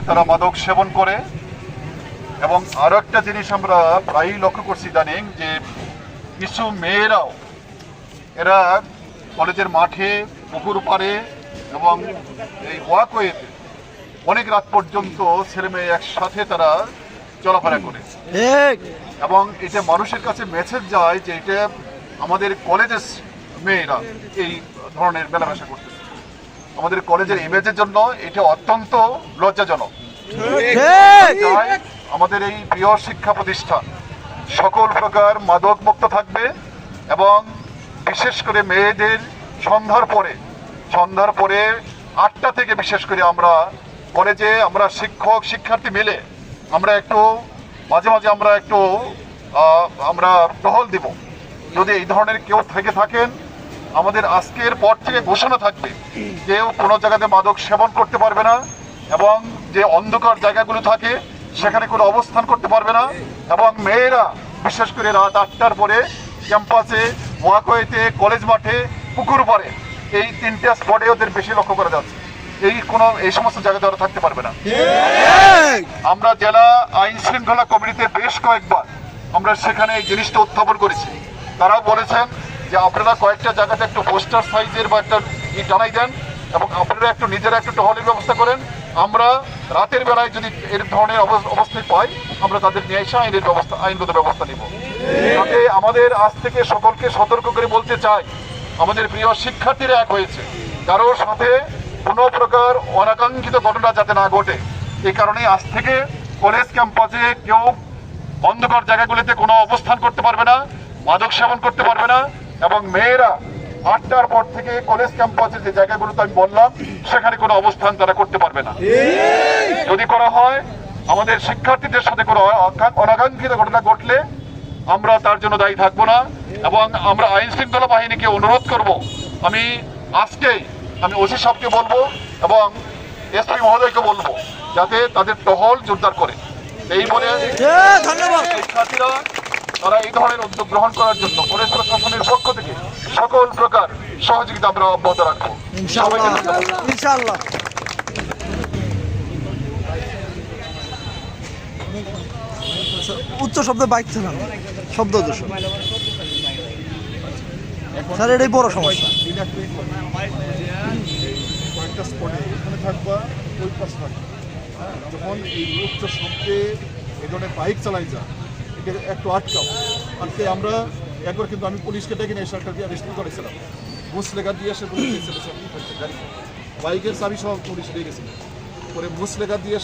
তারা মাদক সেবন করে। এবং আরো একটা জিনিস আমরা প্রায়ই লক্ষ্য করছি ইদানিং, যে কিছু মেয়েরাও এরা কলেজের মাঠে, পুকুর পাড়ে এবং এই ওয়াকওয়েতে অনেক রাত পর্যন্ত ছেলে মেয়ে একসাথে তারা চলাফেরা করে। এবং এটা মানুষের কাছে মেসেজ যায় যে এটা আমাদের কলেজের মেয়েরা এই ধরনের মেলামেশা করতেছে। আমাদের কলেজের ইমেজের জন্য এটা অত্যন্ত লজ্জাজনক। আমাদের এই প্রিয় শিক্ষা প্রতিষ্ঠান সকল প্রকার মাদক মুক্ত থাকবে এবং বিশেষ করে মেয়েদের সন্ধ্যার পরে 8টা থেকে বিশেষ করে আমরা কলেজে আমরা শিক্ষক শিক্ষার্থী মিলে আমরা একটু মাঝে মাঝে আমরা টহল দিব। যদি এই ধরনের কেউ থেকে থাকেন, আমাদের আজকের পর থেকে ঘোষণা থাকবে কেউ কোনো জায়গাতে মাদক সেবন করতে পারবে না এবং যে অন্ধকার জায়গাগুলো থাকে সেখানে কোনো অবস্থান করতে পারবে না। এবং মেয়েরা বিশেষ করে রাত 8টার পরে ক্যাম্পাসে, ওয়াকওয়েতে, কলেজ মাঠে, পুকুর পাড়ে এই 3টা স্পটে ওদের বেশি লক্ষ্য করা যাচ্ছে। এই সমস্ত জায়গাতে ওরা থাকতে পারবে না। আমরা জেলা আইন শৃঙ্খলা কমিটিতে বেশ কয়েকবার আমরা সেখানে এই জিনিসটা উত্থাপন করেছি। তারাও বলেছেন যে আপনারা কয়েকটা জায়গাতে একটু পোস্টার সাইজের বা একটা জানাই দেন এবং আপনারা একটু নিজেরা একটু টহলের ব্যবস্থা করেন। আমরা রাতের বেলায় যদি এর ধরনের অবস্থায় পাই, আমরা তাদের নিয়ে এসে আইনগত ব্যবস্থা নিব। তাতে আমাদের আজ থেকে সকলকে সতর্ক করে বলতে চাই, আমাদের প্রিয় শিক্ষার্থীরা এক হয়েছে, কারোর সাথে কোনো প্রকার অনাকাঙ্ক্ষিত ঘটনা যাতে না ঘটে। এই কারণে আজ থেকে কলেজ ক্যাম্পাসে কেউ অন্ধকার জায়গাগুলিতে কোনো অবস্থান করতে পারবে না, মাদক সেবন করতে পারবে না। এবং মেয়েরা 8টার পর থেকে কলেজ ক্যাম্পাসের যে জায়গাগুলোতে আমি বললাম সেখানে কোনো অবস্থান তারা করতে পারবে না। যদি করা হয়, আমাদের শিক্ষার্থীদের সাথে কোনো অনাকাঙ্ক্ষিত ঘটনা ঘটলে আমরা তার জন্য দায়ী থাকবো না। এবং আমরা আইন শৃঙ্খলা বাহিনীকে অনুরোধ করব, আমি ওসি সাহেবকে বলবো এবং এসপি মহোদয়কে বলবো যাতে তাদের টহল জোরদার করে। এই বলে শিক্ষার্থীরা তারা এই ধরনের উদ্যোগ গ্রহণ করার জন্য কলেজ প্রশাসনের পক্ষ থেকে সকল প্রকার সহযোগিতা আমরা অব্যাহত রাখবো। ইনশাআল্লাহ। উচ্চ শব্দে বাইক চালানো শব্দ দূষণ স্যার, এটাই বড় সমস্যা। কয়েকটা স্পটে এখানে থাকবা, ওই পাশে থাকবা, যখন এই উচ্চ শব্দে এই ধরনের বাইক চালাই যায় এটা একটু আটকাও। আজকে আমরা একবার কিন্তু আমি পুলিশকে ডেকে নিয়ে সরকার দিয়ে রেস্কিউ করেছিলাম, মুসলেখা দিয়ে এসে বাইকের চাবি সহ পুলিশ দিয়ে গেছিলাম, পরে মুসলেখা দিয়ে